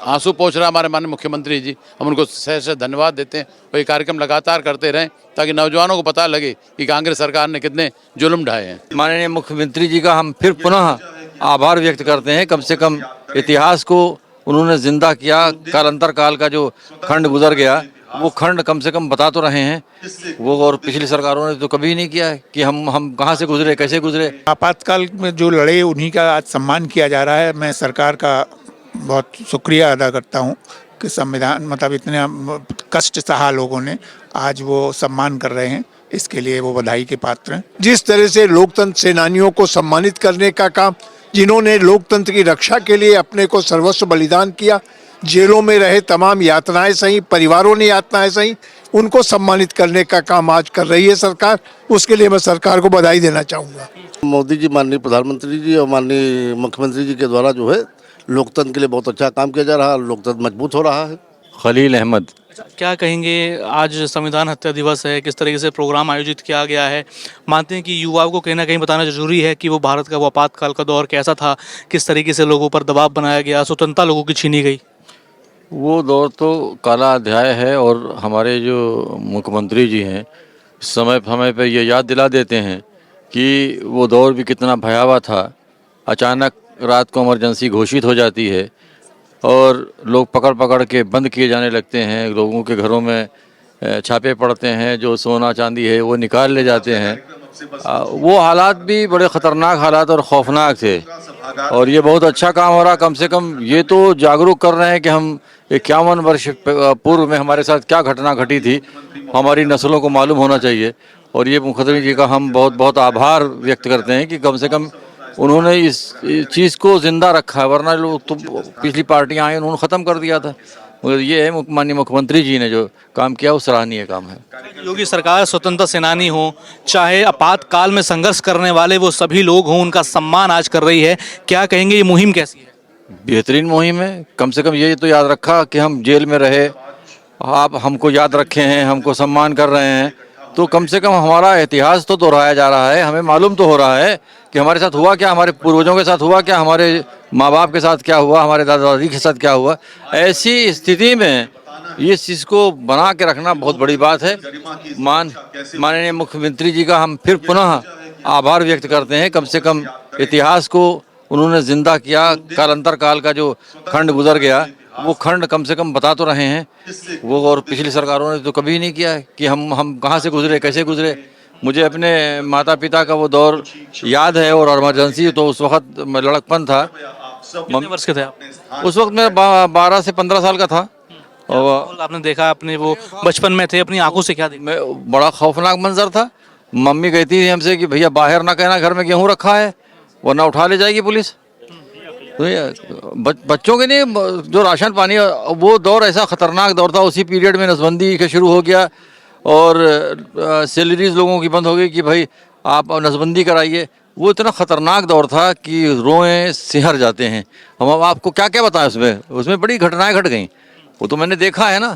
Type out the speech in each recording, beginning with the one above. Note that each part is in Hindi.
आंसू पोंछ रहा हमारे माननीय मुख्यमंत्री जी। हम उनको सहर्ष धन्यवाद देते हैं और ये कार्यक्रम लगातार करते रहें ताकि नौजवानों को पता लगे कि कांग्रेस सरकार ने कितने जुल्म ढाए हैं। माननीय मुख्यमंत्री जी का हम फिर पुनः आभार व्यक्त करते हैं। कम से कम इतिहास को उन्होंने जिंदा किया। कालांतर काल का जो खंड गुजर गया वो खंड कम से कम बता तो रहे हैं वो, और पिछली सरकारों ने तो कभी नहीं किया है कि हम कहाँ से गुजरे, कैसे गुजरे। आपातकाल में जो लड़े उन्हीं का आज सम्मान किया जा रहा है। मैं सरकार का बहुत शुक्रिया अदा करता हूँ कि संविधान मतलब इतने कष्ट सहा लोगों ने आज वो सम्मान कर रहे हैं, इसके लिए वो बधाई के पात्र हैं। जिस तरह से लोकतंत्र सेनानियों को सम्मानित करने का काम, जिन्होंने लोकतंत्र की रक्षा के लिए अपने को सर्वस्व बलिदान किया, जेलों में रहे तमाम यातनाएं सही, परिवारों ने यातनाएं सही, उनको सम्मानित करने का काम आज कर रही है सरकार। उसके लिए मैं सरकार को बधाई देना चाहूँगा। मोदी जी, माननीय प्रधानमंत्री जी और माननीय मुख्यमंत्री जी के द्वारा जो है लोकतंत्र के लिए बहुत अच्छा काम किया जा रहा है, लोकतंत्र मजबूत हो रहा है। खलील अहमद। क्या कहेंगे, आज संविधान हत्या दिवस है, किस तरीके से प्रोग्राम आयोजित किया गया है? मानते हैं कि युवाओं को कहीं ना कहीं बताना जरूरी है कि वो भारत का वो आपातकाल का दौर कैसा था, किस तरीके से लोगों पर दबाव बनाया गया, स्वतंत्रता लोगों की छीनी गई। वो दौर तो काला अध्याय है और हमारे जो मुख्यमंत्री जी हैं समय समय पर ये याद दिला देते हैं कि वो दौर भी कितना भयावह था। अचानक रात को इमरजेंसी घोषित हो जाती है और लोग पकड़ पकड़ के बंद किए जाने लगते हैं। लोगों के घरों में छापे पड़ते हैं, जो सोना चांदी है वो निकाल ले जाते हैं। वो हालात भी बड़े ख़तरनाक हालात और ख़ौफनाक थे और ये बहुत अच्छा काम हो रहा। कम से कम ये तो जागरूक कर रहे हैं कि हम 51 वर्ष पूर्व में हमारे साथ क्या घटना घटी थी, हमारी नस्लों को मालूम होना चाहिए। और ये मुख्यमंत्री जी का हम बहुत बहुत आभार व्यक्त करते हैं कि कम से कम उन्होंने इस चीज़ को ज़िंदा रखा है, वरना लोग तो पिछली पार्टियाँ आई उन्होंने ख़त्म कर दिया था। मगर ये है माननीय मुख्यमंत्री जी ने जो काम किया वो सराहनीय काम है। योगी सरकार स्वतंत्रता सेनानी हो, चाहे आपातकाल में संघर्ष करने वाले वो सभी लोग हों, उनका सम्मान आज कर रही है। क्या कहेंगे, ये मुहिम कैसी है? बेहतरीन मुहिम है। कम से कम ये तो याद रखा कि हम जेल में रहे, आप हमको याद रखे हैं, हमको सम्मान कर रहे हैं, तो कम से कम हमारा इतिहास तो दोहराया जा रहा है। हमें मालूम तो हो रहा है कि हमारे साथ हुआ क्या, हमारे पूर्वजों के साथ हुआ क्या, हमारे माँ बाप के साथ क्या हुआ, हमारे दादा दादी के साथ क्या हुआ। ऐसी स्थिति में ये चीज़ को बना के रखना बहुत बड़ी बात है। माननीय मुख्यमंत्री जी का हम फिर पुनः आभार व्यक्त करते हैं। कम से कम इतिहास को उन्होंने जिंदा किया। कालांतर काल का जो खंड गुजर गया वो खंड कम से कम बता तो रहे हैं वो, और पिछली सरकारों ने तो कभी नहीं किया है कि हम कहाँ से गुजरे, कैसे गुजरे। मुझे अपने माता पिता का वो दौर याद है और इमरजेंसी तो उस वक्त लड़कपन था। कितने वर्ष के थे आप? उस वक्त मैं 12 से 15 साल का था। और आपने देखा, अपने वो बचपन में थे, अपनी आंखों से क्या देखा? मैं बड़ा खौफनाक मंजर था। मम्मी कहती थी हमसे कि भैया बाहर ना कहना घर में गेहूँ रखा है वरना उठा ले जाएगी पुलिस। तो ये बच्चों के लिए जो राशन पानी, वो दौर ऐसा ख़तरनाक दौर था। उसी पीरियड में नसबंदी का शुरू हो गया और सैलरीज लोगों की बंद हो गई कि भाई आप नसबंदी कराइए। वो इतना ख़तरनाक दौर था कि रोएं सिहर जाते हैं। हम आपको क्या क्या बताएं, उसमें बड़ी घटनाएं घट गई। वो तो मैंने देखा है ना,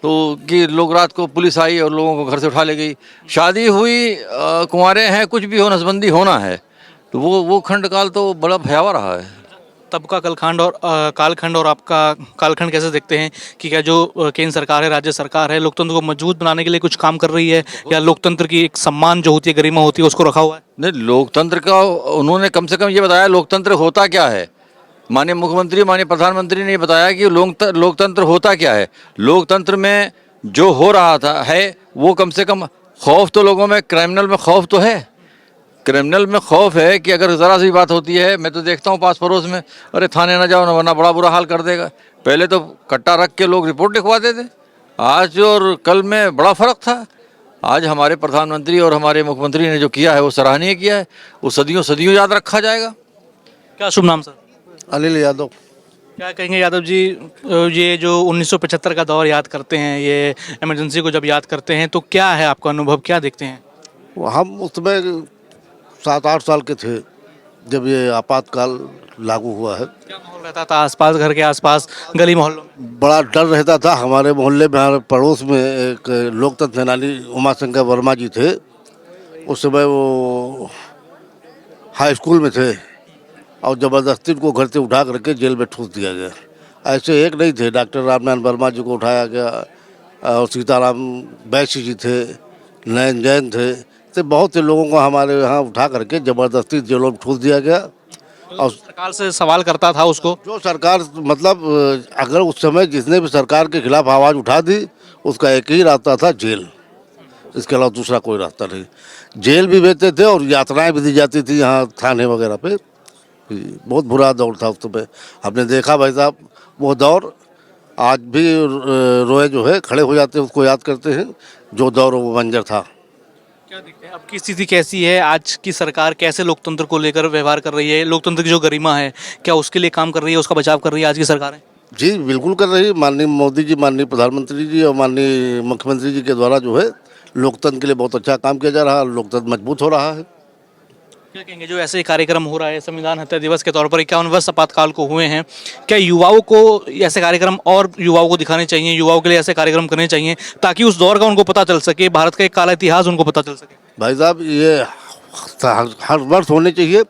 तो कि लोग रात को पुलिस आई और लोगों को घर से उठा ले गई। शादी हुई, कुंवारे हैं, कुछ भी हो, नसबंदी होना है। तो वो खंड काल तो बड़ा भयावह रहा है। तब का कालखंड और आपका कालखंड कैसे देखते हैं कि क्या जो केंद्र सरकार है, राज्य सरकार है, लोकतंत्र को मजबूत बनाने के लिए कुछ काम कर रही है, या लोकतंत्र की एक सम्मान जो होती है, गरिमा होती है, उसको रखा हुआ है? नहीं, लोकतंत्र का उन्होंने कम से कम ये बताया लोकतंत्र होता क्या है। माननीय मुख्यमंत्री, माननीय प्रधानमंत्री ने बताया कि लोकतंत्र होता क्या है। लोकतंत्र में जो हो रहा था है वो कम से कम खौफ तो लोगों में, क्रिमिनल में खौफ तो है। क्रिमिनल में खौफ है कि अगर ज़रा सी बात होती है, मैं तो देखता हूँ पास पड़ोस में, अरे थाने ना जाओ ना वरना बड़ा बुरा हाल कर देगा। पहले तो कट्टा रख के लोग रिपोर्ट लिखवाते थे। आज और कल में बड़ा फ़र्क था। आज हमारे प्रधानमंत्री और हमारे मुख्यमंत्री ने जो किया है वो सराहनीय किया है। वो सदियों सदियों याद रखा जाएगा। क्या शुभ नाम सर? अनिल यादव। क्या कहेंगे यादव जी, ये जो 1975 का दौर याद करते हैं, ये इमरजेंसी को जब याद करते हैं तो क्या है आपका अनुभव, क्या देखते हैं? हम उसमें 7-8 साल के थे जब ये आपातकाल लागू हुआ है। क्या माहौल रहता था आसपास, घर के आसपास, गली मोहल्लों में? बड़ा डर रहता था। हमारे मोहल्ले में, हमारे पड़ोस में एक लोकतंत्र सेनानी उमाशंकर वर्मा जी थे। उस समय वो हाई स्कूल में थे और ज़बरदस्ती उनको घर से उठा करके जेल में ठूस दिया गया ऐसे एक नहीं थे। डॉक्टर रामनारायण वर्मा जी को उठाया गया और सीताराम वैश्य जी थे, नयन जैन थे, तो बहुत से लोगों को हमारे यहाँ उठा करके ज़बरदस्ती जेलों में ठूस दिया गया। और सरकार से सवाल करता था उसको। जो सरकार मतलब अगर उस समय जिसने भी सरकार के खिलाफ आवाज़ उठा दी उसका एक ही रास्ता था, जेल। इसके अलावा दूसरा कोई रास्ता नहीं। जेल भी भेजते थे और यातनाएं भी दी जाती थी यहाँ थाने वगैरह पे। बहुत बुरा दौर था उस समय। हमने देखा भाई साहब वो दौर, आज भी रोए जो है खड़े हो जाते हैं, उसको याद करते हैं जो दौर वो बंजर था। क्या दिखते हैं अब की स्थिति कैसी है? आज की सरकार कैसे लोकतंत्र को लेकर व्यवहार कर रही है? लोकतंत्र की जो गरिमा है क्या उसके लिए काम कर रही है, उसका बचाव कर रही है आज की सरकारें? जी बिल्कुल कर रही है। माननीय मोदी जी, माननीय प्रधानमंत्री जी और माननीय मुख्यमंत्री जी के द्वारा जो है लोकतंत्र के लिए बहुत अच्छा काम किया जा रहा है। लोकतंत्र मजबूत हो रहा है। क्या कहेंगे जो ऐसे कार्यक्रम हो रहा है संविधान हत्या दिवस के तौर पर 51 वर्ष आपातकाल को हुए हैं, क्या युवाओं को ऐसे कार्यक्रम और युवाओं को दिखाने चाहिए, युवाओं के लिए ऐसे कार्यक्रम करने चाहिए ताकि उस दौर का उनको पता चल सके, भारत का एक काला इतिहास उनको पता चल सके? भाई साहब ये हर वर्ष होने चाहिए,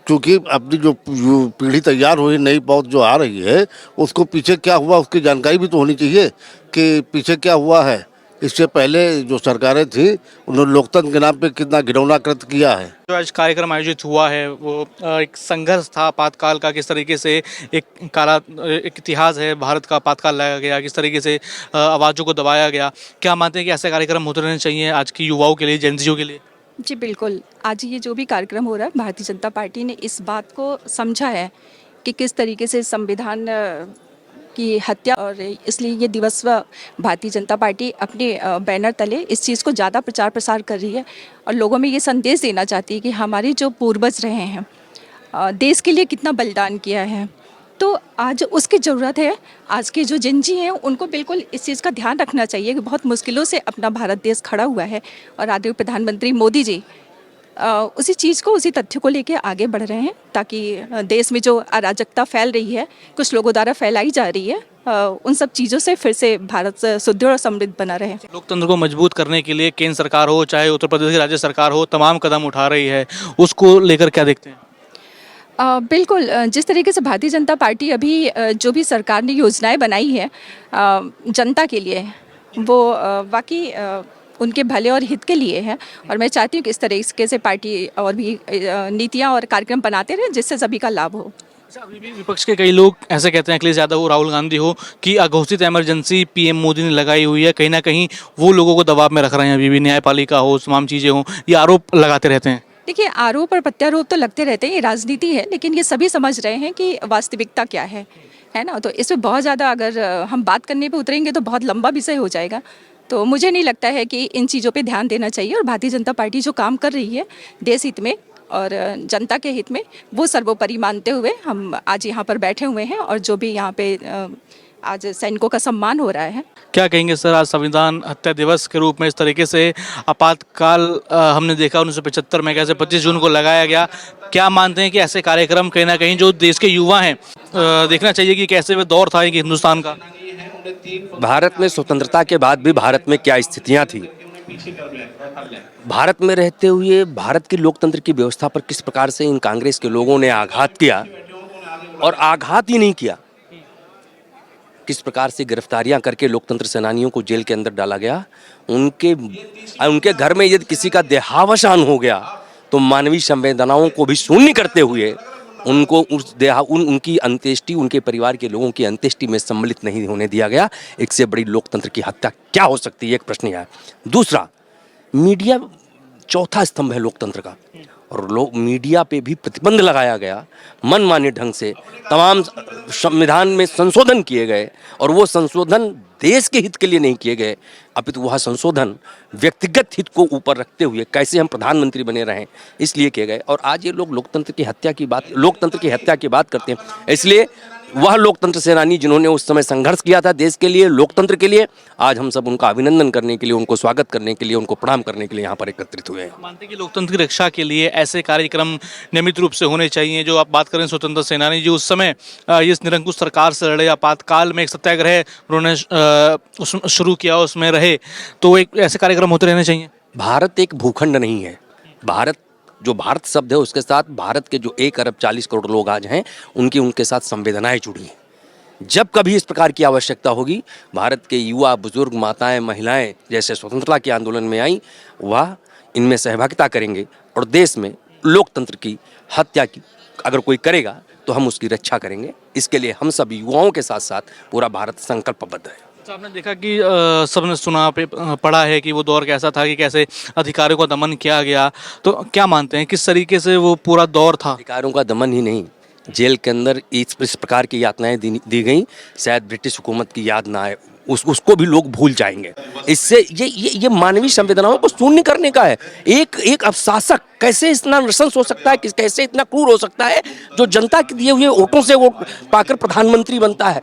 क्योंकि अपनी जो पीढ़ी तैयार हुई, नई पौध जो आ रही है उसको पीछे क्या हुआ उसकी जानकारी भी तो होनी चाहिए कि पीछे क्या हुआ है। इससे पहले जो सरकारें थी उन्होंने लोकतंत्र के नाम पे कितना घिनौना कृत्य किया है। जो आज कार्यक्रम आयोजित हुआ है वो एक संघर्ष था आपातकाल का, किस तरीके से एक काला एक इतिहास है भारत का, आपातकाल लाया गया, किस तरीके से आवाज़ों को दबाया गया। क्या मानते हैं कि ऐसे कार्यक्रम होते रहने चाहिए आज की युवाओं के लिए, जेनज़ियों के लिए? जी बिल्कुल। आज ये जो भी कार्यक्रम हो रहा है, भारतीय जनता पार्टी ने इस बात को समझा है कि किस तरीके से संविधान की हत्या, और इसलिए ये दिवस भारतीय जनता पार्टी अपने बैनर तले इस चीज़ को ज़्यादा प्रचार प्रसार कर रही है और लोगों में ये संदेश देना चाहती है कि हमारे जो पूर्वज रहे हैं देश के लिए कितना बलिदान किया है, तो आज उसकी ज़रूरत है। आज के जो जिनजी हैं उनको बिल्कुल इस चीज़ का ध्यान रखना चाहिए कि बहुत मुश्किलों से अपना भारत देश खड़ा हुआ है और आदरणीय प्रधानमंत्री मोदी जी उसी चीज़ को, उसी तथ्य को लेके आगे बढ़ रहे हैं ताकि देश में जो अराजकता फैल रही है, कुछ लोगों द्वारा फैलाई जा रही है, उन सब चीज़ों से फिर से भारत सुदृढ़ और समृद्ध बना रहे। लोकतंत्र को मजबूत करने के लिए केंद्र सरकार हो चाहे उत्तर प्रदेश की राज्य सरकार हो, तमाम कदम उठा रही है, उसको लेकर क्या देखते हैं? बिल्कुल। जिस तरीके से भारतीय जनता पार्टी अभी जो भी सरकार ने योजनाएं बनाई है जनता के लिए, वो वाकई उनके भले और हित के लिए है और मैं चाहती हूँ कि इस तरीके से पार्टी और भी नीतियाँ और कार्यक्रम बनाते रहे जिससे सभी का लाभ हो। अभी भी विपक्ष के कई लोग ऐसे कहते हैं, अखिलेश यादव हो, राहुल गांधी हो, कि अघोषित इमरजेंसी पीएम मोदी ने लगाई हुई है, कहीं ना कहीं वो लोगों को दबाव में रख रहे हैं। अभी भी न्यायपालिका हो, तमाम चीज़ें हों, ये आरोप लगाते रहते हैं। देखिए, आरोप और प्रत्यारोप तो लगते रहते हैं, ये राजनीति है, लेकिन ये सभी समझ रहे हैं कि वास्तविकता क्या है ना। तो इसमें बहुत ज़्यादा अगर हम बात करने पे उतरेंगे तो बहुत लंबा विषय हो जाएगा। तो मुझे नहीं लगता है कि इन चीज़ों पे ध्यान देना चाहिए और भारतीय जनता पार्टी जो काम कर रही है देश हित में और जनता के हित में, वो सर्वोपरि मानते हुए हम आज यहाँ पर बैठे हुए हैं और जो भी यहाँ पे आज सैनिकों का सम्मान हो रहा है। क्या कहेंगे सर, आज संविधान हत्या दिवस के रूप में इस तरीके से आपातकाल हमने देखा 1975 में कैसे 25 जून को लगाया गया, क्या मानते हैं कि ऐसे कार्यक्रम कहीं ना कहीं जो देश के युवा हैं देखना चाहिए कि कैसे वे दौर था कि हिंदुस्तान का? भारत में स्वतंत्रता के बाद भी भारत में क्या स्थितियां थी, भारत में रहते हुए भारत की लोकतंत्र की व्यवस्था पर किस प्रकार से इन कांग्रेस के लोगों ने आघात किया, और आघात ही नहीं किया, किस प्रकार से गिरफ्तारियां करके लोकतंत्र सेनानियों को जेल के अंदर डाला गया। उनके घर में यदि किसी का देहावसान हो गया तो मानवीय संवेदनाओं को भी शून्य करते हुए उनको उनकी अंत्येष्टि, उनके परिवार के लोगों की अंत्येष्टि में सम्मिलित नहीं होने दिया गया। एक से बड़ी लोकतंत्र की हत्या क्या हो सकती है, एक प्रश्न है। दूसरा, मीडिया चौथा स्तंभ है लोकतंत्र का, और मीडिया पे भी प्रतिबंध लगाया गया मनमाने ढंग से। तमाम संविधान में संशोधन किए गए और वो संशोधन देश के हित के लिए नहीं किए गए, अपितु वह संशोधन व्यक्तिगत हित को ऊपर रखते हुए कैसे हम प्रधानमंत्री बने रहें इसलिए किए गए। और आज ये लोग लोकतंत्र की हत्या की बात करते हैं। इसलिए वह लोकतंत्र सेनानी जिन्होंने उस समय संघर्ष किया था देश के लिए, लोकतंत्र के लिए, आज हम सब उनका अभिनंदन करने के लिए, उनको स्वागत करने के लिए, उनको प्रणाम करने के लिए यहाँ पर एकत्रित हुए हैं। मानते हैं कि लोकतंत्र की रक्षा के लिए ऐसे कार्यक्रम नियमित रूप से होने चाहिए। जो आप बात करें स्वतंत्र सेनानी जो उस समय इस निरंकुश सरकार से लड़े, आपातकाल में एक सत्याग्रह उन्होंने शुरू किया, उसमें रहे, तो एक ऐसे कार्यक्रम होते रहने चाहिए। भारत एक भूखंड नहीं है। भारत शब्द है, उसके साथ भारत के जो 1 अरब 40 करोड़ लोग आज हैं उनके साथ संवेदनाएं जुड़ी हैं। जब कभी इस प्रकार की आवश्यकता होगी, भारत के युवा, बुजुर्ग, माताएं, महिलाएं जैसे स्वतंत्रता के आंदोलन में आई, वह इनमें सहभागिता करेंगे और देश में लोकतंत्र की हत्या की अगर कोई करेगा तो हम उसकी रक्षा करेंगे। इसके लिए हम सब युवाओं के साथ साथ पूरा भारत संकल्पबद्ध है। तो आपने देखा कि सबने सुना पढ़ा है कि वो दौर कैसा था, कि कैसे अधिकारियों का दमन किया गया, तो क्या मानते हैं किस तरीके से वो पूरा दौर था? अधिकारियों का दमन ही नहीं, जेल के अंदर इस प्रकार की यातनाएं दी गई, शायद ब्रिटिश हुकूमत की याद ना आए, उसको भी लोग भूल जाएंगे। इससे ये मानवीय संवेदनाओं को शून्य करने का है। एक अब शासक कैसे इतना नृशंस हो सकता है, कैसे इतना क्रूर हो सकता है, जो जनता के दिए हुए वोटों से वोट पाकर प्रधानमंत्री बनता है।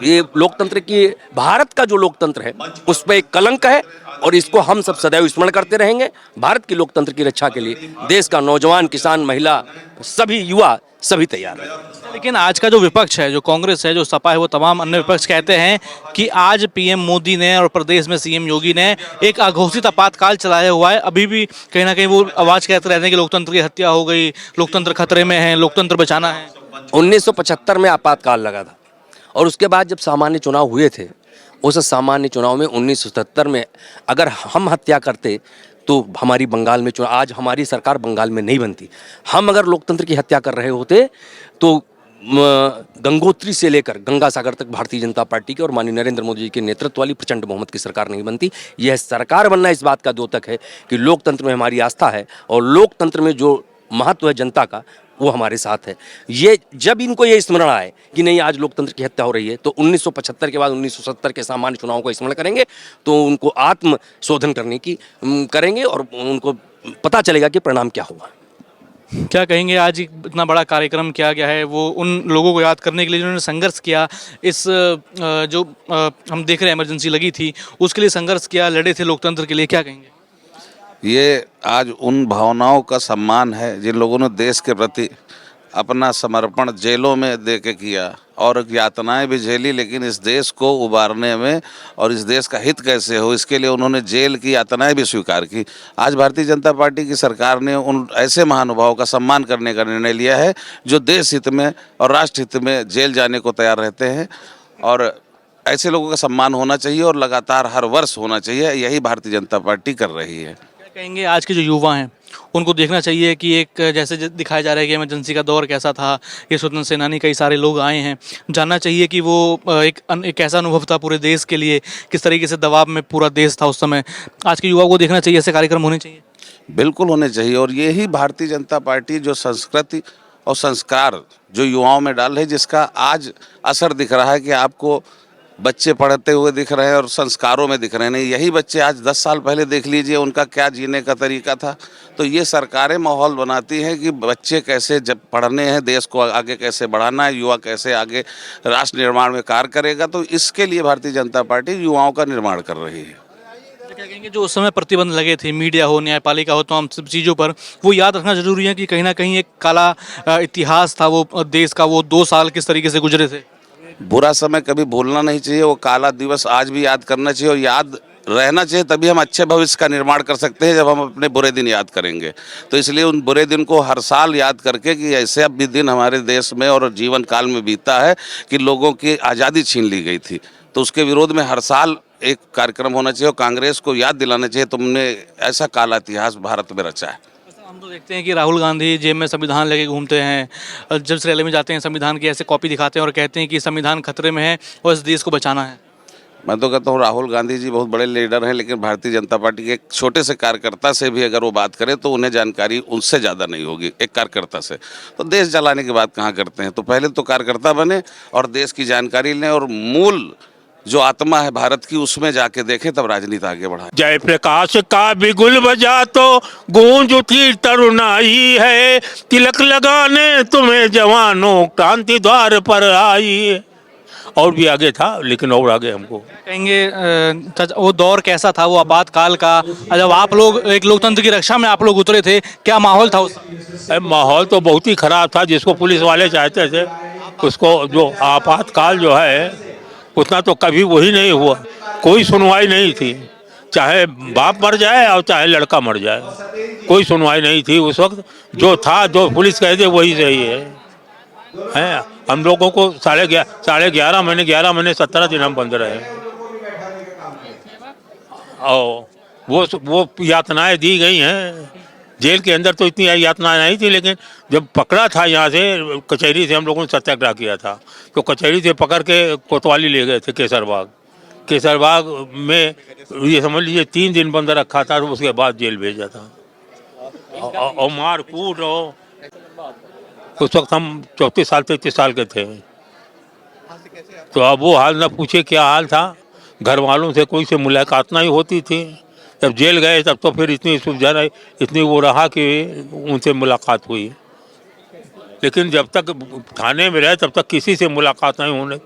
ये लोकतंत्र की, भारत का जो लोकतंत्र है उस पर एक कलंक है और इसको हम सब सदैव स्मरण करते रहेंगे। भारत की लोकतंत्र की रक्षा के लिए देश का नौजवान, किसान, महिला, सभी युवा सभी तैयार है। लेकिन आज का जो विपक्ष है, जो कांग्रेस है, जो सपा है, वो तमाम अन्य विपक्ष कहते हैं कि आज पीएम मोदी ने और प्रदेश में सीएम योगी ने एक अघोषित आपातकाल चलाया हुआ है। अभी भी कहीं ना कहीं वो आवाज कहते रहते हैं कि लोकतंत्र की हत्या हो गई, लोकतंत्र खतरे में है, लोकतंत्र बचाना है। 1975 में आपातकाल लगा था और उसके बाद जब सामान्य चुनाव हुए थे, उस सामान्य चुनाव में 1977 में अगर हम हत्या करते तो हमारी बंगाल में चुनाव, आज हमारी सरकार बंगाल में नहीं बनती। हम अगर लोकतंत्र की हत्या कर रहे होते तो गंगोत्री से लेकर गंगा सागर तक भारतीय जनता पार्टी की और माननीय नरेंद्र मोदी जी के नेतृत्व वाली प्रचंड बहुमत की सरकार नहीं बनती। यह सरकार बनना इस बात का द्योतक है कि लोकतंत्र में हमारी आस्था है और लोकतंत्र में जो महत्व है जनता का, वो हमारे साथ है। ये जब इनको ये स्मरण आए कि नहीं आज लोकतंत्र की हत्या हो रही है, तो 1975 के बाद 1970 के सामान्य चुनावों को स्मरण करेंगे, तो उनको आत्म शोधन करने की करेंगे और उनको पता चलेगा कि परिणाम क्या हुआ। क्या कहेंगे, आज इतना बड़ा कार्यक्रम किया गया है, वो उन लोगों को याद करने के लिए जिन्होंने संघर्ष किया, इस जो हम देख रहे हैं इमरजेंसी लगी थी उसके लिए संघर्ष किया, लड़े थे लोकतंत्र के लिए, क्या कहेंगे? ये आज उन भावनाओं का सम्मान है जिन लोगों ने देश के प्रति अपना समर्पण जेलों में दे के किया और यातनाएं भी झेली, लेकिन इस देश को उबारने में और इस देश का हित कैसे हो इसके लिए उन्होंने जेल की यातनाएं भी स्वीकार की। आज भारतीय जनता पार्टी की सरकार ने उन ऐसे महानुभावों का सम्मान करने का निर्णय लिया है जो देश हित में और राष्ट्र हित में जेल जाने को तैयार रहते हैं, और ऐसे लोगों का सम्मान होना चाहिए और लगातार हर वर्ष होना चाहिए। यही भारतीय जनता पार्टी कर रही है। कहेंगे आज के जो युवा हैं उनको देखना चाहिए कि एक जैसे दिखाया जा रहा है कि इमरजेंसी का दौर कैसा था, ये स्वतंत्र सेनानी कई सारे लोग आए हैं, जानना चाहिए कि वो एक ऐसा अनुभव था पूरे देश के लिए, किस तरीके से दबाव में पूरा देश था उस समय। आज के युवा को देखना चाहिए, ऐसे कार्यक्रम होने चाहिए। बिल्कुल होने चाहिए, और यही भारतीय जनता पार्टी जो संस्कृति और संस्कार जो युवाओं में डाल है, जिसका आज असर दिख रहा है कि आपको बच्चे पढ़ते हुए दिख रहे हैं और संस्कारों में दिख रहे हैं। नहीं, यही बच्चे आज 10 साल पहले देख लीजिए उनका क्या जीने का तरीका था। तो ये सरकारें माहौल बनाती हैं कि बच्चे कैसे जब पढ़ने हैं, देश को आगे कैसे बढ़ाना है, युवा कैसे आगे राष्ट्र निर्माण में कार्य करेगा। तो इसके लिए भारतीय जनता पार्टी युवाओं का निर्माण कर रही है। क्या कहेंगे, जो उस समय प्रतिबंध लगे थे, मीडिया हो, न्यायपालिका हो, तो हम सब चीज़ों पर, वो याद रखना जरूरी है कि कहीं ना कहीं एक काला इतिहास था वो देश का, वो 2 साल किस तरीके से गुजरे थे। बुरा समय कभी भूलना नहीं चाहिए, वो काला दिवस आज भी याद करना चाहिए और याद रहना चाहिए। तभी हम अच्छे भविष्य का निर्माण कर सकते हैं जब हम अपने बुरे दिन याद करेंगे। तो इसलिए उन बुरे दिन को हर साल याद करके कि ऐसे अब भी दिन हमारे देश में और जीवन काल में बीता है कि लोगों की आज़ादी छीन ली गई थी, तो उसके विरोध में हर साल एक कार्यक्रम होना चाहिए और कांग्रेस को याद दिलाना चाहिए तुमने ऐसा काला इतिहास भारत में रचा है। हम तो देखते हैं कि राहुल गांधी जेब में संविधान लेके घूमते हैं, जब रैली में जाते हैं संविधान की ऐसे कॉपी दिखाते हैं और कहते हैं कि संविधान खतरे में है और इस देश को बचाना है। मैं तो कहता हूँ राहुल गांधी जी बहुत बड़े लीडर हैं, लेकिन भारतीय जनता पार्टी के एक छोटे से कार्यकर्ता से भी अगर वो बात करें तो उन्हें जानकारी उनसे ज़्यादा नहीं होगी, एक कार्यकर्ता से। तो देश चलाने की बात कहाँ करते हैं। तो पहले तो कार्यकर्ता बने और देश की जानकारी लें और मूल जो आत्मा है भारत की उसमें जाके देखें, तब राजनीति आगे बढ़ाएं। जय प्रकाश का बिगुल बजा तो गूंज उठी तरुणाई है, तिलक लगाने तुम्हें जवानों क्रांति द्वार पर आई है। और भी आगे था लेकिन और आगे हमको कहेंगे वो दौर कैसा था, वो आपातकाल का, जब आप लोग एक लोकतंत्र की रक्षा में आप लोग उतरे थे, क्या माहौल था उस? माहौल तो बहुत ही खराब था। जिसको पुलिस वाले चाहते थे उसको, जो आपातकाल जो है उतना तो कभी वही नहीं हुआ। कोई सुनवाई नहीं थी, चाहे बाप मर जाए और चाहे लड़का मर जाए, कोई सुनवाई नहीं थी उस वक्त। जो था, जो पुलिस कहते वही सही है। हैं। हम लोगों को 11.5 महीने 11 महीने 17 दिन हम बंद रहे और वो यातनाएं दी गई हैं। जेल के अंदर तो इतनी यातनाएं नहीं थी, लेकिन जब पकड़ा था यहाँ से कचहरी से हम लोगों ने सत्याग्रह किया था, तो कचहरी से पकड़ के कोतवाली ले गए थे केसरबाग में ये समझ लीजिए 3 दिन बंद रखा था, तो उसके बाद जेल भेजा था और मार कूट। और उस वक्त हम 33 साल के थे, तो अब वो हाल ना पूछे क्या हाल था। घर वालों से कोई से मुलाकात नहीं होती थी। जब जेल गए तब तो फिर इतनी सुविधा नहीं, इतनी वो रहा कि उनसे मुलाकात हुई, लेकिन जब तक थाने में रहे तब तक किसी से मुलाकात नहीं होने,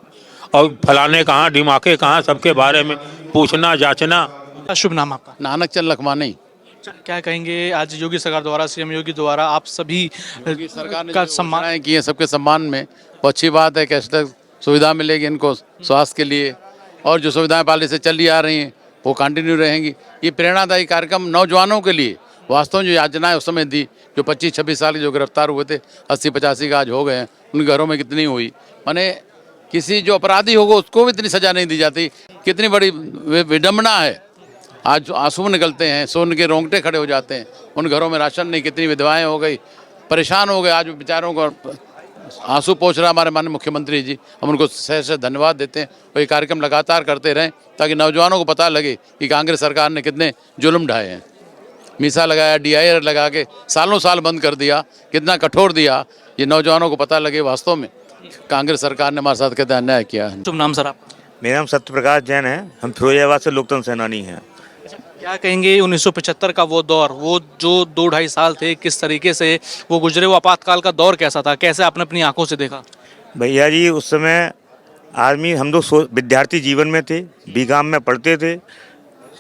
और फलाने कहाँ ढिमाके कहाँ सबके बारे में पूछना जांचना। शुभ नाम आपका? नानक चंद लखमानी। क्या कहेंगे आज योगी सरकार द्वारा, सीएम योगी द्वारा आप सभी सरकार ने का जो सम्मान घोषणाएं की है सबके सम्मान में, वो अच्छी बात है। कैसे तक सुविधा मिलेगी इनको स्वास्थ्य के लिए, और जो सुविधाएं पहले से चली आ रही हैं वो कंटिन्यू रहेंगी। ये प्रेरणादायी कार्यक्रम नौजवानों के लिए वास्तव में जो याचनाएं उस समय दी, जो 25-26 साल के जो गिरफ्तार हुए थे 80-85 का आज हो गए हैं, उन घरों में कितनी हुई। माने किसी जो अपराधी होगा उसको भी इतनी सजा नहीं दी जाती। कितनी बड़ी विडम्बना है। आज आंसू निकलते हैं, सोन के रोंगटे खड़े हो जाते हैं। उन घरों में राशन नहीं, कितनी विधवाएं हो गई, परेशान हो गए। आज बेचारों को आंसू पोंछ रहा हमारे माननीय मुख्यमंत्री जी, हम उनको से धन्यवाद देते हैं। और ये कार्यक्रम लगातार करते रहें ताकि नौजवानों को पता लगे कि कांग्रेस सरकार ने कितने जुल्म ढाए हैं। मीसा लगाया, DIR लगा के सालों साल बंद कर दिया, कितना कठोर दिया, ये नौजवानों को पता लगे वास्तव में कांग्रेस सरकार ने हमारे साथ कितना अन्याय किया है। शुभ नाम सर आपका? मेरा नाम सत्यप्रकाश जैन है। हम फिरोजाबाद से लोकतंत्र सेनानी हैं। क्या कहेंगे 1975 का वो दौर, वो जो 2-2.5 साल थे, किस तरीके से वो गुजरे? वो आपातकाल का दौर कैसा था, कैसे आपने अपनी आंखों से देखा? भैया जी उस समय आदमी हम लोग विद्यार्थी जीवन में थे, बीकॉम में पढ़ते थे,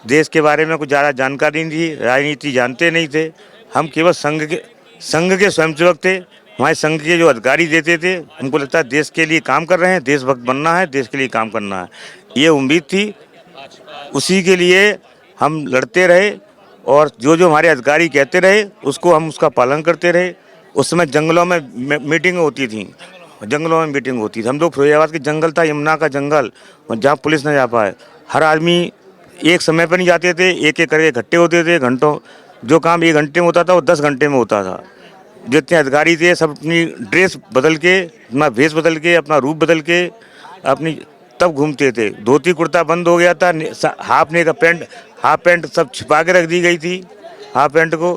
देश के बारे में कुछ ज़्यादा जानकारी नहीं थी, राजनीति जानते नहीं थे। हम केवल संघ के स्वयंसेवक थे। हमारे संघ के जो अधिकारी देते थे, हमको लगता है देश के लिए काम कर रहे हैं, देशभक्त बनना है, देश के लिए काम करना है, ये उम्मीद थी। उसी के लिए हम लड़ते रहे और जो हमारे अधिकारी कहते रहे उसको हम उसका पालन करते रहे। उस समय जंगलों में मीटिंग होती थी, हम लोग फिरोजाबाद के जंगल था, यमुना का जंगल, जहाँ पुलिस न जा पाए। हर आदमी एक समय पर नहीं जाते थे, एक एक करके इकट्ठे होते थे। घंटों जो काम 1 घंटे में होता था वो 10 घंटे में होता था। जितने अधिकारी थे सब अपनी ड्रेस बदल के, अपना भेष बदल के, अपना रूप बदल के अपनी तब घूमते थे। धोती कुर्ता बंद हो गया था, हाफ पैंट सब छिपा के रख दी गई थी। हाफ पैंट को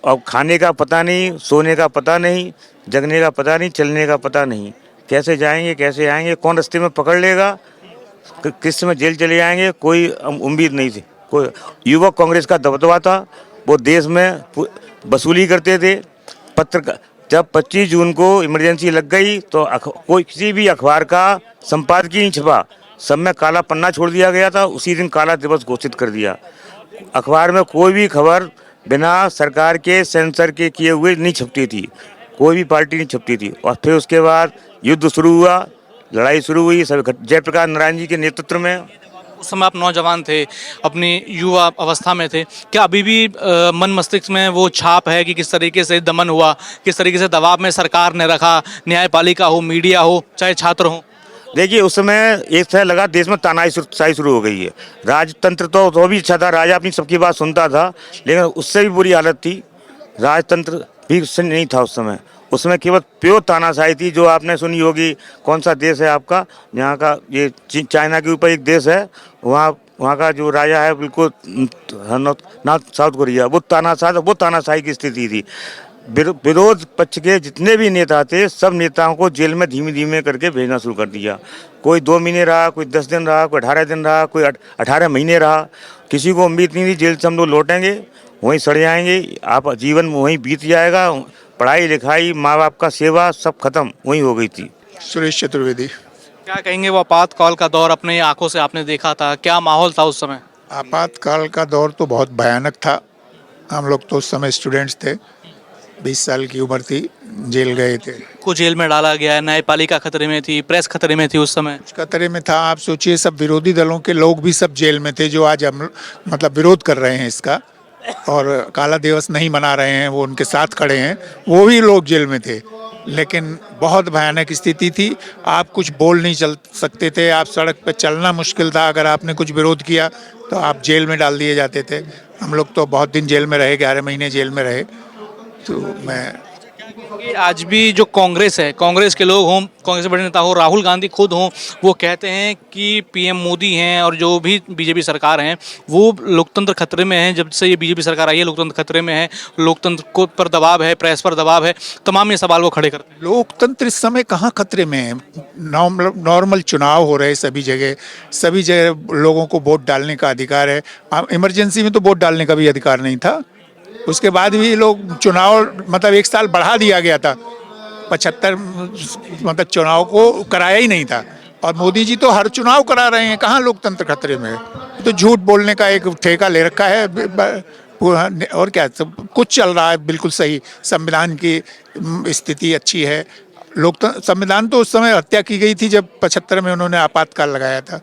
अब खाने का पता नहीं, सोने का पता नहीं, जगने का पता नहीं, चलने का पता नहीं, कैसे जाएंगे कैसे आएंगे, कौन रास्ते में पकड़ लेगा, किस समय जेल चले जाएंगे, कोई उम्मीद नहीं थी। कोई युवक कांग्रेस का दबदबा था, वो देश में वसूली करते थे। जब 25 जून को इमरजेंसी लग गई तो कोई किसी भी अखबार का संपादकीय नहीं छपा, सब में काला पन्ना छोड़ दिया गया था। उसी दिन काला दिवस घोषित कर दिया। अखबार में कोई भी खबर बिना सरकार के सेंसर के किए हुए नहीं छपती थी, कोई भी पार्टी नहीं छपती थी। और फिर उसके बाद युद्ध शुरू हुआ, लड़ाई शुरू हुई सब जयप्रकाश नारायण जी के नेतृत्व में। उस समय आप नौजवान थे, अपनी युवा अवस्था में थे। क्या अभी भी मन मस्तिष्क में वो छाप है कि किस तरीके से दमन हुआ, किस तरीके से दबाव में सरकार ने रखा, न्यायपालिका हो, मीडिया हो, चाहे छात्र हो? देखिए उस समय एक तरह लगा देश में तानाशाही शुरू हो गई है। राजतंत्र तो भी अच्छा था, राजा अपनी सबकी बात सुनता था, लेकिन उससे भी बुरी हालत थी। राजतंत्र भी उससे नहीं था उस समय। उसमें केवल प्योर तानाशाही थी। जो आपने सुनी होगी, कौन सा देश है आपका, यहाँ का ये चाइना के ऊपर एक देश है, वहाँ का जो राजा है बिल्कुल नॉर्थ साउथ कोरिया, वो तानाशाही की स्थिति थी। विरोध पक्ष के जितने भी नेता थे, सब नेताओं को जेल में धीमे धीमे करके भेजना शुरू कर दिया। कोई 2 महीने रहा, कोई 10 दिन रहा, कोई 18 दिन रहा, कोई 18 महीने रहा। किसी को उम्मीद नहीं थी जेल से हम लोग लौटेंगे, वहीं सड़ जाएंगे, आप जीवन वहीं बीत जाएगा। पढ़ाई लिखाई, माँ बाप का सेवा सब खत्म वहीं हो गई थी। सुरेश चतुर्वेदी। क्या कहेंगे वो आपातकाल का दौर अपने आंखों से आपने देखा था, क्या माहौल था उस समय? आपातकाल का दौर तो बहुत भयानक था। हम लोग तो उस समय स्टूडेंट्स थे, 20 साल की उम्र थी, जेल गए थे। को जेल में डाला गया, न्यायपालिका खतरे में थी, प्रेस खतरे में थी उस समय। खतरे में था। आप सोचिए सब विरोधी दलों के लोग भी सब जेल में थे, जो आज हम मतलब विरोध कर रहे हैं इसका। और काला दिवस नहीं मना रहे हैं, वो उनके साथ खड़े हैं, वो भी लोग जेल में थे। लेकिन बहुत भयानक स्थिति थी, आप कुछ बोल नहीं चल सकते थे, आप सड़क पर चलना मुश्किल था, अगर आपने कुछ विरोध किया तो आप जेल में डाल दिए जाते थे। हम लोग तो बहुत दिन जेल में रहे, 11 महीने जेल में रहे। तो मैं कि आज भी जो कांग्रेस है, कांग्रेस के लोग हों, कांग्रेस के बड़े नेता हो, राहुल गांधी खुद हों, वो कहते हैं कि पीएम मोदी हैं और जो भी बीजेपी सरकार हैं वो लोकतंत्र खतरे में है। जब से ये बीजेपी सरकार आई है लोकतंत्र खतरे में है, लोकतंत्र को पर दबाव है, प्रेस पर दबाव है, तमाम ये सवाल वो खड़े करते हैं। लोकतंत्र इस समय कहाँ खतरे में है? नॉर्मल चुनाव हो रहे सभी जगह लोगों को वोट डालने का अधिकार है। इमरजेंसी में तो वोट डालने का भी अधिकार नहीं था, उसके बाद भी लोग चुनाव मतलब 1 साल बढ़ा दिया गया था, 75 मतलब चुनाव को कराया ही नहीं था। और मोदी जी तो हर चुनाव करा रहे हैं, कहाँ लोकतंत्र खतरे में है? तो झूठ बोलने का एक ठेका ले रखा है और क्या, सब कुछ चल रहा है बिल्कुल सही। संविधान की स्थिति अच्छी है। लोकतंत्र संविधान तो उस समय हत्या की गई थी जब 75 में उन्होंने आपातकाल लगाया था।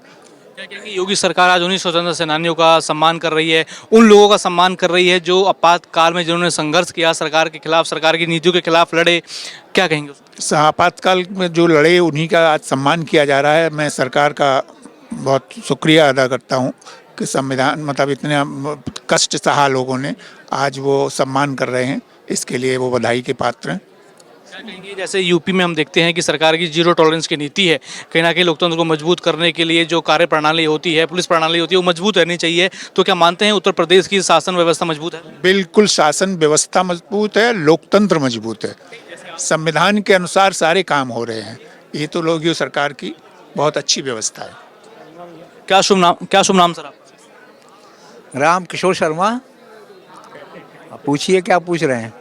क्या कहेंगे, योगी सरकार आज उन्हीं स्वतंत्रता सेनानियों का सम्मान कर रही है, उन लोगों का सम्मान कर रही है जो आपातकाल में जिन्होंने संघर्ष किया, सरकार के खिलाफ, सरकार की नीतियों के खिलाफ लड़े, क्या कहेंगे? आपातकाल में जो लड़े उन्हीं का आज सम्मान किया जा रहा है। मैं सरकार का बहुत शुक्रिया अदा करता हूँ कि संविधान मतलब इतने कष्ट सहा लोगों ने, आज वो सम्मान कर रहे हैं, इसके लिए वो बधाई के पात्र हैं। क्या कहेंगे, जैसे यूपी में हम देखते हैं कि सरकार की जीरो टॉलरेंस की नीति है, कहीं ना कहीं लोकतंत्र को मजबूत करने के लिए जो कार्य प्रणाली होती है, पुलिस प्रणाली होती है, वो मजबूत रहनी चाहिए। तो क्या मानते हैं उत्तर प्रदेश की शासन व्यवस्था मजबूत है? बिल्कुल, शासन व्यवस्था मजबूत है, लोकतंत्र मजबूत है, संविधान के अनुसार सारे काम हो रहे हैं। ये तो योगी सरकार की बहुत अच्छी व्यवस्था है। क्या शुभ नाम सर आपका? राम किशोर शर्मा। पूछिए क्या पूछ रहे हैं?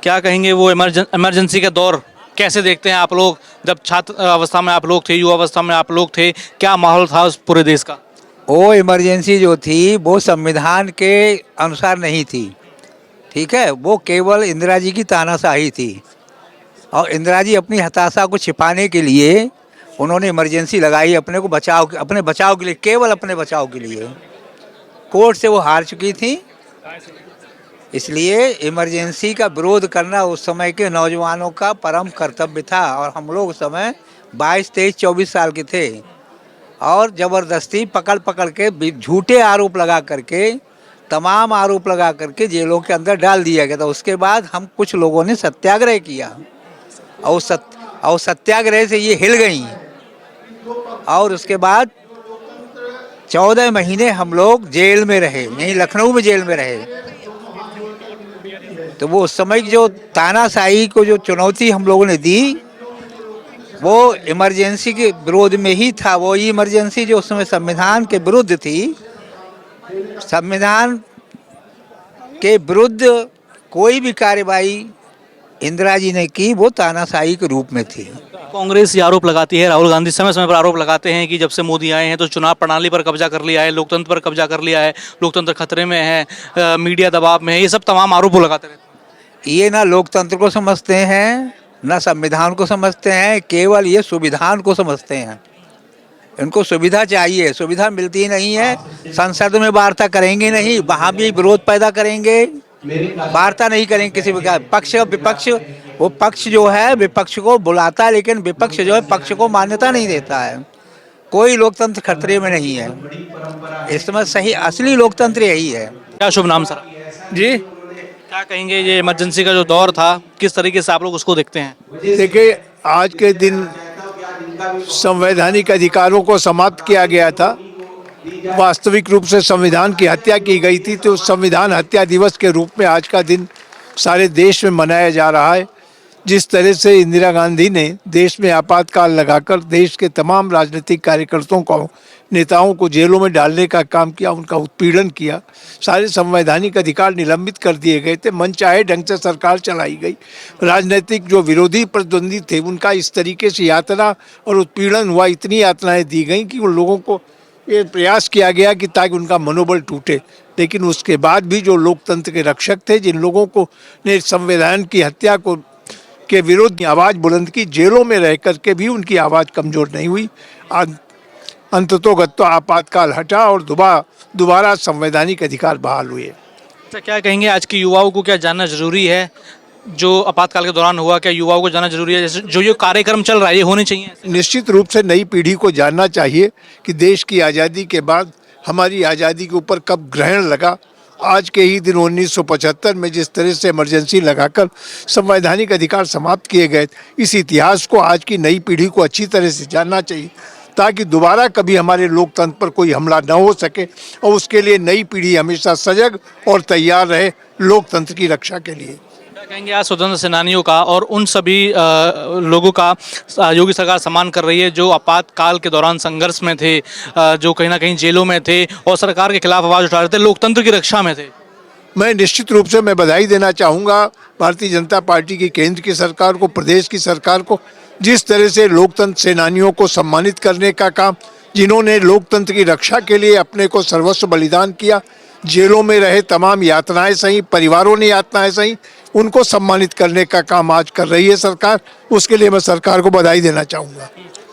क्या कहेंगे, वो इमरजेंसी का दौर कैसे देखते हैं आप लोग? जब छात्र अवस्था में आप लोग थे, युवा अवस्था में आप लोग थे, क्या माहौल था उस पूरे देश का? वो इमरजेंसी जो थी वो संविधान के अनुसार नहीं थी, ठीक है। वो केवल इंदिरा जी की तानाशाही थी और इंदिरा जी अपनी हताशा को छिपाने के लिए उन्होंने इमरजेंसी लगाई, अपने बचाव के लिए, केवल अपने बचाव के लिए। कोर्ट से वो हार चुकी थी, इसलिए इमरजेंसी का विरोध करना उस समय के नौजवानों का परम कर्तव्य था। और हम लोग उस समय 22, 23, 24 साल के थे और ज़बरदस्ती पकड़ के झूठे आरोप लगा करके, तमाम आरोप लगा करके जेलों के अंदर डाल दिया गया था। उसके बाद हम कुछ लोगों ने सत्याग्रह किया और सत्याग्रह से ये हिल गई और उसके बाद 14 महीने हम लोग जेल में रहे, यहीं लखनऊ में जेल में रहे। तो वो उस समय की जो तानाशाही को जो चुनौती हम लोगों ने दी वो इमरजेंसी के विरोध में ही था। वो इमरजेंसी जो उस समय संविधान के विरुद्ध थी, संविधान के विरुद्ध कोई भी कार्रवाई इंदिरा जी ने की वो तानाशाही के रूप में थी। कांग्रेस ये आरोप लगाती है, राहुल गांधी समय समय पर आरोप लगाते हैं कि जब से मोदी आए हैं तो चुनाव प्रणाली पर कब्जा कर लिया है, लोकतंत्र पर कब्जा कर लिया है, लोकतंत्र खतरे में है, मीडिया दबाव में है, ये सब तमाम आरोप वो लगाते रहते हैं। ये ना लोकतंत्र को समझते हैं, ना संविधान को समझते हैं, केवल ये संविधान को समझते हैं। इनको सुविधा चाहिए, सुविधा मिलती नहीं है। संसद में वार्ता करेंगे नहीं, वहाँ भी विरोध पैदा करेंगे, वार्ता नहीं करेंगे किसी प्रकार। पक्ष विपक्ष, वो पक्ष जो है विपक्ष को बुलाता है, लेकिन विपक्ष जो है पक्ष को मान्यता नहीं देता है। कोई लोकतंत्र खतरे में नहीं है, इस समय सही असली लोकतंत्र यही है। क्या शुभ नाम सर जी? क्या कहेंगे, ये इमरजेंसी का जो दौर था किस तरीके से आप लोग उसको देखते हैं? देखिए, आज के दिन संवैधानिक अधिकारों को समाप्त किया गया था, वास्तविक रूप से संविधान की हत्या की गई थी। तो संविधान हत्या दिवस के रूप में आज का दिन सारे देश में मनाया जा रहा है। जिस तरह से इंदिरा गांधी ने देश में आपातकाल लगाकर देश के तमाम राजनीतिक कार्यकर्ताओं को, नेताओं को जेलों में डालने का काम किया, उनका उत्पीड़न किया, सारे संवैधानिक अधिकार निलंबित कर दिए गए थे, मनचाहे ढंग से सरकार चलाई गई। राजनीतिक जो विरोधी प्रतिद्वंदी थे उनका इस तरीके से यातना और उत्पीड़न हुआ, इतनी यातनाएं दी गई कि उन लोगों को ये प्रयास किया गया कि ताकि उनका मनोबल टूटे। लेकिन उसके बाद भी जो लोकतंत्र के रक्षक थे, जिन लोगों को ने संविधान की हत्या को के विरुद्ध आवाज़ बुलंद की, जेलों में रह करके भी उनकी आवाज़ कमज़ोर नहीं हुई। अंततोगत्वा आपातकाल हटा और दोबारा संवैधानिक अधिकार बहाल हुए। अच्छा, क्या कहेंगे आज के युवाओं को क्या जानना जरूरी है जो आपातकाल के दौरान हुआ? क्या युवाओं को जानना जरूरी है? जैसे जो ये कार्यक्रम चल रहा है ये होने चाहिए ऐसे? निश्चित रूप से नई पीढ़ी को जानना चाहिए कि देश की आज़ादी के बाद हमारी आज़ादी के ऊपर कब ग्रहण लगा। आज के ही दिन 1975 में जिस तरह से इमरजेंसी लगाकर संवैधानिक अधिकार समाप्त किए गए, इस इतिहास को आज की नई पीढ़ी को अच्छी तरह से जानना चाहिए ताकि दोबारा कभी हमारे लोकतंत्र पर कोई हमला न हो सके, और उसके लिए नई पीढ़ी हमेशा सजग और तैयार रहे लोकतंत्र की रक्षा के लिए। क्या कहेंगे आज स्वतंत्र सेनानियों का और उन सभी लोगों का योगी सरकार सम्मान कर रही है जो आपातकाल के दौरान संघर्ष में थे, जो कहीं ना कहीं जेलों में थे और सरकार के खिलाफ आवाज उठा रहे थे, लोकतंत्र की रक्षा में थे? मैं निश्चित रूप से मैं बधाई देना चाहूँगा भारतीय जनता पार्टी की केंद्र की सरकार को, प्रदेश की सरकार को, जिस तरह से लोकतंत्र सेनानियों को सम्मानित करने का काम, जिन्होंने लोकतंत्र की रक्षा के लिए अपने को सर्वस्व बलिदान किया, जेलों में रहे, तमाम यातनाएं सही, परिवारों ने यातनाएं सही, उनको सम्मानित करने का काम आज कर रही है सरकार। उसके लिए मैं सरकार को बधाई देना चाहूँगा।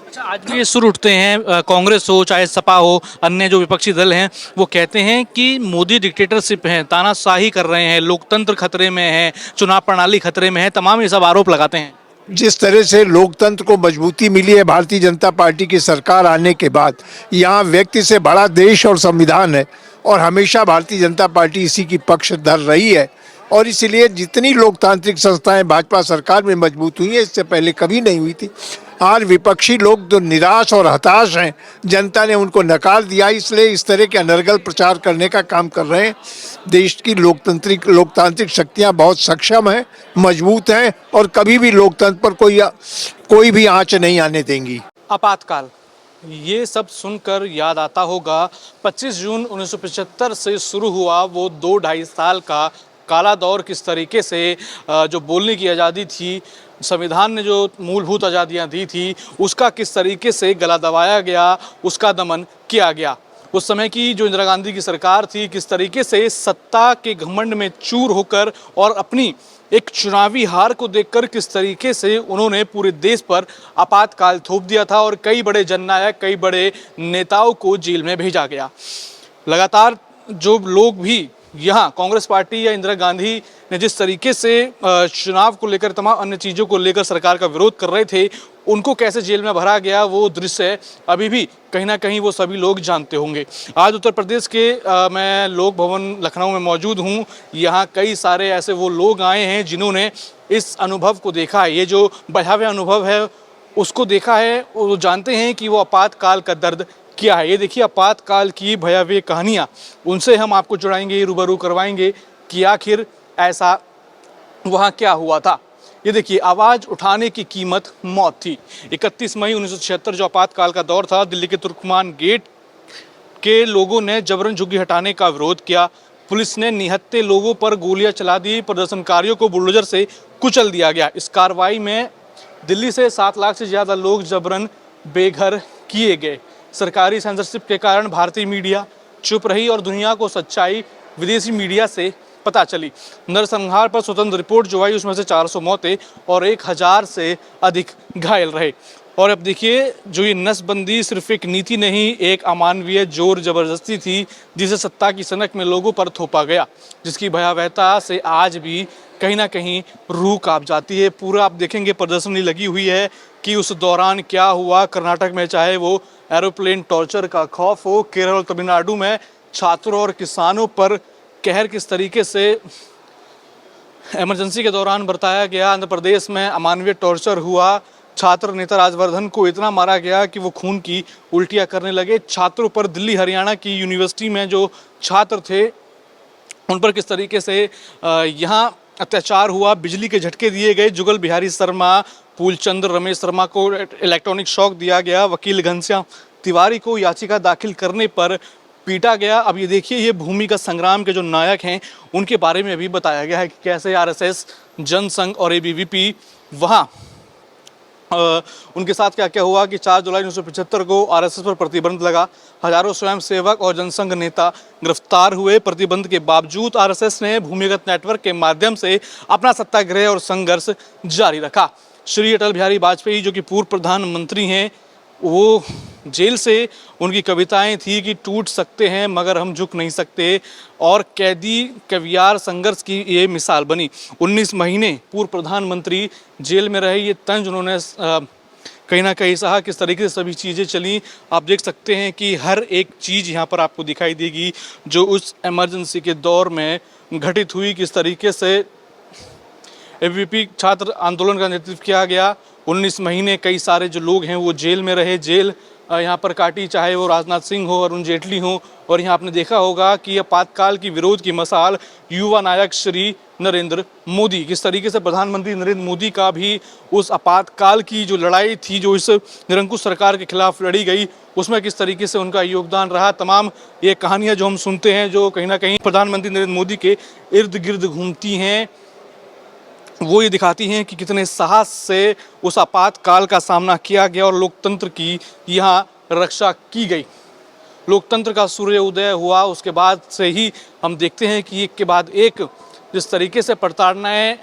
अच्छा, आज भी ये सुर उठते हैं, कांग्रेस हो चाहे सपा हो, अन्य जो विपक्षी दल हैं, वो कहते हैं कि मोदी डिक्टेटरशिप है, तानाशाही कर रहे हैं, लोकतंत्र खतरे में है, चुनाव प्रणाली खतरे में है, तमाम ये सब आरोप लगाते हैं। जिस तरह से लोकतंत्र को मजबूती मिली है भारतीय जनता पार्टी की सरकार आने के बाद, यहाँ व्यक्ति से बड़ा देश और संविधान है, और हमेशा भारतीय जनता पार्टी इसी की पक्षधर रही है, और इसलिए जितनी लोकतांत्रिक संस्थाएं भाजपा सरकार में मजबूत हुई हैं, इससे पहले कभी नहीं हुई थी। आज विपक्षी लोग जो निराश और हताश हैं, जनता ने उनको नकार दिया, इसलिए इस तरह के अनर्गल प्रचार करने का काम कर रहे हैं। देश की लोकतांत्रिक शक्तियां बहुत सक्षम हैं, मजबूत हैं, और कभी भी लोकतंत्र पर कोई भी आंच नहीं आने देंगी। आपातकाल, ये सब सुनकर याद आता होगा 25 जून 1975 से शुरू हुआ वो 2-2.5 साल का काला दौर, किस तरीके से जो बोलने की आज़ादी थी, संविधान ने जो मूलभूत आज़ादियाँ दी थी, उसका किस तरीके से गला दबाया गया, उसका दमन किया गया। उस समय की जो इंदिरा गांधी की सरकार थी, किस तरीके से सत्ता के घमंड में चूर होकर और अपनी एक चुनावी हार को देखकर किस तरीके से उन्होंने पूरे देश पर आपातकाल थोप दिया था और कई बड़े जननायक, कई बड़े नेताओं को जेल में भेजा गया। लगातार जो लोग भी यहाँ कांग्रेस पार्टी या इंदिरा गांधी ने जिस तरीके से चुनाव को लेकर, तमाम अन्य चीज़ों को लेकर सरकार का विरोध कर रहे थे, उनको कैसे जेल में भरा गया, वो दृश्य अभी भी कहीं ना कहीं वो सभी लोग जानते होंगे। आज उत्तर प्रदेश के मैं लोक भवन लखनऊ में मौजूद हूँ। यहाँ कई सारे ऐसे वो लोग आए हैं जिन्होंने इस अनुभव को देखा है, ये जो भयावह अनुभव है उसको देखा है, वो जानते हैं कि वो आपातकाल का दर्द क्या है। ये देखिए आपातकाल की भयावह कहानियाँ, उनसे हम आपको जुड़ाएंगे, रूबरू करवाएंगे कि आखिर ऐसा वहाँ क्या हुआ था। ये देखिए, आवाज़ उठाने की कीमत मौत थी। 31 मई 1976 जो आपातकाल का दौर था, दिल्ली के तुर्कमान गेट के लोगों ने जबरन झुग्गी हटाने का विरोध किया। पुलिस ने निहत्थे लोगों पर गोलियां चला दी, प्रदर्शनकारियों को बुलडोजर से कुचल दिया गया। इस कार्रवाई में दिल्ली से 7 लाख से ज़्यादा लोग जबरन बेघर किए गए। सरकारी सेंसरशिप के कारण भारतीय मीडिया चुप रही और दुनिया को सच्चाई विदेशी मीडिया से पता चली। नरसंहार पर स्वतंत्र रिपोर्ट जो आई उसमें से 400 मौतें और 1000 से अधिक घायल रहे। और अब देखिए, जो ये नसबंदी सिर्फ एक नीति नहीं, एक अमानवीय जोर जबरदस्ती थी जिसे सत्ता की सनक में लोगों पर थोपा गया, जिसकी भयावहता से आज भी कहीं ना कहीं रूह कांप जाती है। पूरा आप देखेंगे प्रदर्शनी लगी हुई है कि उस दौरान क्या हुआ। कर्नाटक में चाहे वो एरोप्लेन टॉर्चर का खौफ हो, केरल और तमिलनाडु में छात्रों और किसानों पर कहर किस तरीके से इमरजेंसी के दौरान बरताया गया। आंध्र प्रदेश में अमानवीय टॉर्चर हुआ। छात्र नेता राजवर्धन को इतना मारा गया कि वो खून की उल्टियां करने लगे। छात्रों पर दिल्ली हरियाणा की यूनिवर्सिटी में जो छात्र थे उन पर किस तरीके से यहाँ अत्याचार हुआ, बिजली के झटके दिए गए। जुगल बिहारी शर्मा, फूलचंद रमेश शर्मा को इलेक्ट्रॉनिक शॉक दिया गया। वकील घनश्याम तिवारी को याचिका दाखिल करने पर पीटा गया। अब ये देखिए, ये भूमि का संग्राम के जो नायक हैं उनके बारे में भी बताया गया है कि कैसे आरएसएस, जनसंघ और एबीवीपी वहाँ उनके साथ क्या क्या हुआ कि 4 जुलाई 1975 को आरएसएस पर प्रतिबंध लगा। हजारों स्वयंसेवक और जनसंघ नेता गिरफ्तार हुए। प्रतिबंध के बावजूद आरएसएस ने भूमिगत नेटवर्क के माध्यम से अपना सत्याग्रह और संघर्ष जारी रखा। श्री अटल बिहारी वाजपेयी जो कि पूर्व प्रधानमंत्री हैं, वो जेल से उनकी कविताएं थी कि टूट सकते हैं मगर हम झुक नहीं सकते, और कैदी कवियार संघर्ष की ये मिसाल बनी। 19 महीने पूर्व प्रधानमंत्री जेल में रहे, ये तंज उन्होंने कहीं ना कहीं सहा। किस तरीके से सभी चीज़ें चली आप देख सकते हैं कि हर एक चीज़ यहाँ पर आपको दिखाई देगी जो उस इमरजेंसी के दौर में घटित हुई। किस तरीके से एबीवीपी छात्र आंदोलन का नेतृत्व किया गया। 19 महीने कई सारे जो लोग हैं वो जेल में रहे, जेल यहाँ पर काटी, चाहे वो राजनाथ सिंह हो, अरुण जेटली हो। और यहाँ आपने देखा होगा कि आपातकाल की विरोध की मसाल युवा नायक श्री नरेंद्र मोदी। किस तरीके से प्रधानमंत्री नरेंद्र मोदी का भी उस आपातकाल की जो लड़ाई थी, जो इस निरंकुश सरकार के खिलाफ लड़ी गई, उसमें किस तरीके से उनका योगदान रहा। तमाम ये कहानियाँ जो हम सुनते हैं, जो कहीं ना कहीं प्रधानमंत्री नरेंद्र मोदी के इर्द गिर्द घूमती हैं, वो ये दिखाती हैं कि कितने साहस से उस आपातकाल का सामना किया गया और लोकतंत्र की यहाँ रक्षा की गई। लोकतंत्र का सूर्य उदय हुआ, उसके बाद से ही हम देखते हैं कि एक के बाद एक जिस तरीके से प्रताड़नाएं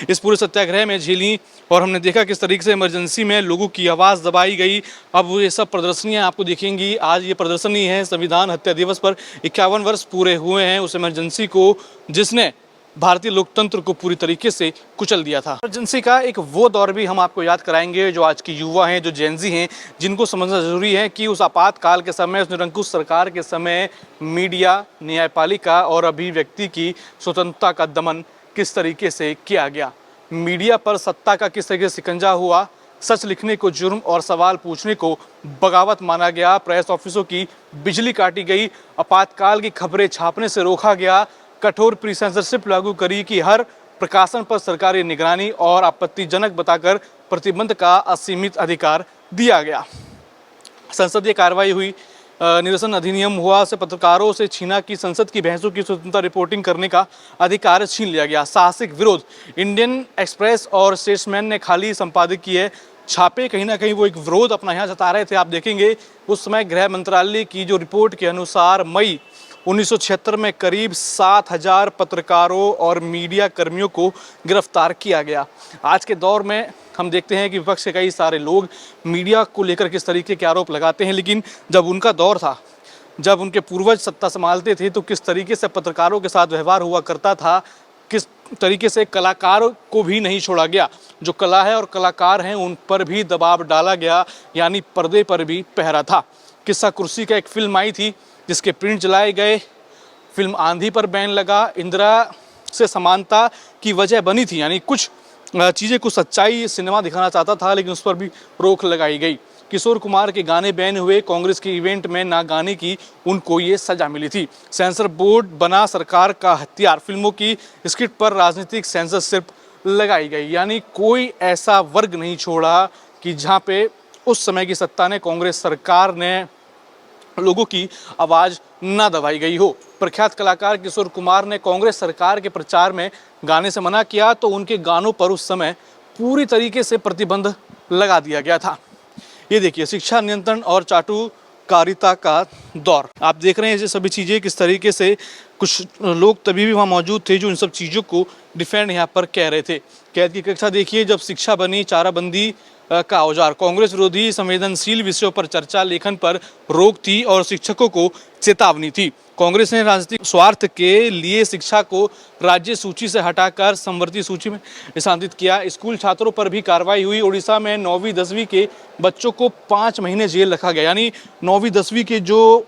इस पूरे सत्याग्रह में झेली, और हमने देखा किस तरीके से इमरजेंसी में लोगों की आवाज़ दबाई गई। अब ये सब प्रदर्शनियां आपको दिखेंगी। आज ये प्रदर्शनी है संविधान हत्या दिवस पर 51 वर्ष पूरे हुए हैं उस इमरजेंसी को जिसने भारतीय लोकतंत्र को पूरी तरीके से कुचल दिया था। इमरजेंसी का एक वो दौर भी हम आपको याद कराएंगे जो आज के युवा हैं, जो जेनजी हैं, जिनको समझना जरूरी है कि उस आपातकाल के समय, उस निरंकुश सरकार के समय मीडिया, न्यायपालिका और अभिव्यक्ति की स्वतंत्रता का दमन किस तरीके से किया गया। मीडिया पर सत्ता का किस तरीके से शिकंजा हुआ, सच लिखने को जुर्म और सवाल पूछने को बगावत माना गया, प्रेस ऑफिसों की बिजली काटी गई, आपातकाल की खबरें छापने से रोका गया, कठोर प्री सेंसरशिप लागू करी कि हर प्रकाशन पर सरकारी निगरानी और आपत्तिजनक बताकर प्रतिबंध का असीमित अधिकार दिया गया। संसदीय कार्रवाई हुई, निरसन अधिनियम हुआ, से पत्रकारों से छीना कि संसद की बहसों की स्वतंत्रता रिपोर्टिंग करने का अधिकार छीन लिया गया। साहसिक विरोध, इंडियन एक्सप्रेस और स्टेट्समैन ने खाली संपादक किए छापे, कहीं ना कहीं वो एक विरोध अपना यहाँ जता रहे थे। आप देखेंगे उस समय गृह मंत्रालय की जो रिपोर्ट के अनुसार मई 1976 में करीब 7000 पत्रकारों और मीडिया कर्मियों को गिरफ्तार किया गया। आज के दौर में हम देखते हैं कि विपक्ष के कई सारे लोग मीडिया को लेकर किस तरीके के आरोप लगाते हैं, लेकिन जब उनका दौर था, जब उनके पूर्वज सत्ता संभालते थे, तो किस तरीके से पत्रकारों के साथ व्यवहार हुआ करता था, किस तरीके से कलाकारों को भी नहीं छोड़ा गया। जो कला है और कलाकार हैं उन पर भी दबाव डाला गया, यानी पर्दे पर भी पहरा था। किस्सा कुर्सी का एक फिल्म आई थी जिसके प्रिंट जलाए गए, फिल्म आंधी पर बैन लगा, इंदिरा से समानता की वजह बनी थी, यानी कुछ चीज़ें, कुछ सच्चाई सिनेमा दिखाना चाहता था, लेकिन उस पर भी रोक लगाई गई। किशोर कुमार के गाने बैन हुए, कांग्रेस के इवेंट में ना गाने की उनको ये सजा मिली थी। सेंसर बोर्ड बना सरकार का हथियार, फिल्मों की स्क्रिप्ट पर राजनीतिक सेंसरशिप लगाई गई, यानी कोई ऐसा वर्ग नहीं छोड़ा कि जहाँ पे उस समय की सत्ता ने, कांग्रेस सरकार ने लोगों की आवाज़ ना दबाई गई हो। प्रख्यात कलाकार किशोर कुमार ने कांग्रेस सरकार के प्रचार में गाने से मना किया तो उनके गानों पर उस समय पूरी तरीके से प्रतिबंध लगा दिया गया था। ये देखिए शिक्षा नियंत्रण और चाटुकारिता का दौर, आप देख रहे हैं ये सभी चीज़ें किस तरीके से। कुछ लोग तभी भी वहाँ मौजूद थे जो इन सब चीज़ों को डिफेंड यहाँ पर कह रहे थे। कैद की कक्षा देखिए, जब शिक्षा बनी चाराबंदी का औजार, कांग्रेस विरोधी संवेदनशील विषयों पर चर्चा, लेखन पर रोक थी और शिक्षकों को चेतावनी थी। कांग्रेस ने राजनीतिक स्वार्थ के लिए शिक्षा को राज्य सूची से हटाकर समवर्ती सूची में स्थानांतरित किया। स्कूल छात्रों पर भी कार्रवाई हुई। उड़ीसा में 9वीं 10वीं के बच्चों को 5 महीने जेल रखा गया, यानी 9वीं 10वीं के जो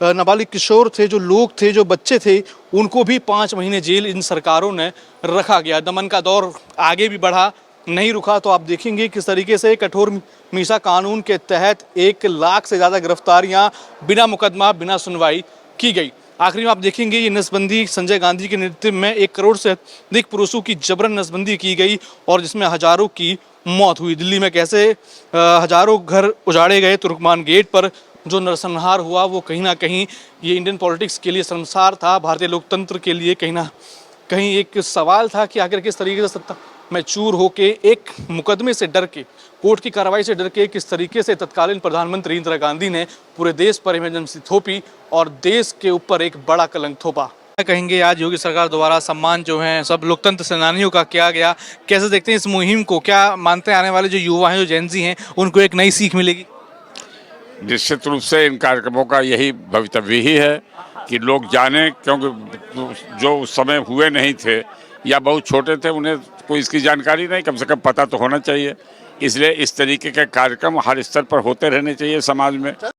नाबालिग किशोर थे, जो लोग थे, जो बच्चे थे, उनको भी 5 महीने जेल इन सरकारों ने रखा गया। दमन का दौर आगे भी बढ़ा, नहीं रुका। तो आप देखेंगे किस तरीके से कठोर मीसा कानून के तहत 1 लाख से ज़्यादा गिरफ्तारियां बिना मुकदमा, बिना सुनवाई की गई। आखिरी में आप देखेंगे ये नसबंदी संजय गांधी के नेतृत्व में 1 करोड़ से अधिक पुरुषों की जबरन नसबंदी की गई और जिसमें हजारों की मौत हुई। दिल्ली में कैसे हजारों घर उजाड़े गए, तुर्कमान गेट पर जो नरसंहार हुआ वो कहीं ना कहीं ये इंडियन पॉलिटिक्स के लिए शर्मसार था। भारतीय लोकतंत्र के लिए कहीं ना कहीं एक सवाल था कि आखिर किस तरीके से सत्ता में चूर होके, एक मुकदमे से डर के, कोर्ट की कार्रवाई से डर के, किस तरीके से तत्कालीन प्रधानमंत्री इंदिरा गांधी ने पूरे देश पर इमरजेंसी थोपी और देश के ऊपर एक बड़ा कलंक थोपा। कहेंगे आज योगी सरकार द्वारा सम्मान जो है सब लोकतंत्र सेनानियों का किया गया, कैसे देखते हैं इस मुहिम को? क्या मानते हैं आने वाले जो युवा हैं, जो जेनजी हैं, उनको एक नई सीख मिलेगी? निश्चित रूप से इन कार्यक्रमों का यही भवितव्य ही है कि लोग जानें, क्योंकि जो उस समय हुए नहीं थे या बहुत छोटे थे उन्हें कोई इसकी जानकारी नहीं, कम से कम पता तो होना चाहिए। इसलिए इस तरीके के कार्यक्रम हर स्तर पर होते रहने चाहिए समाज में।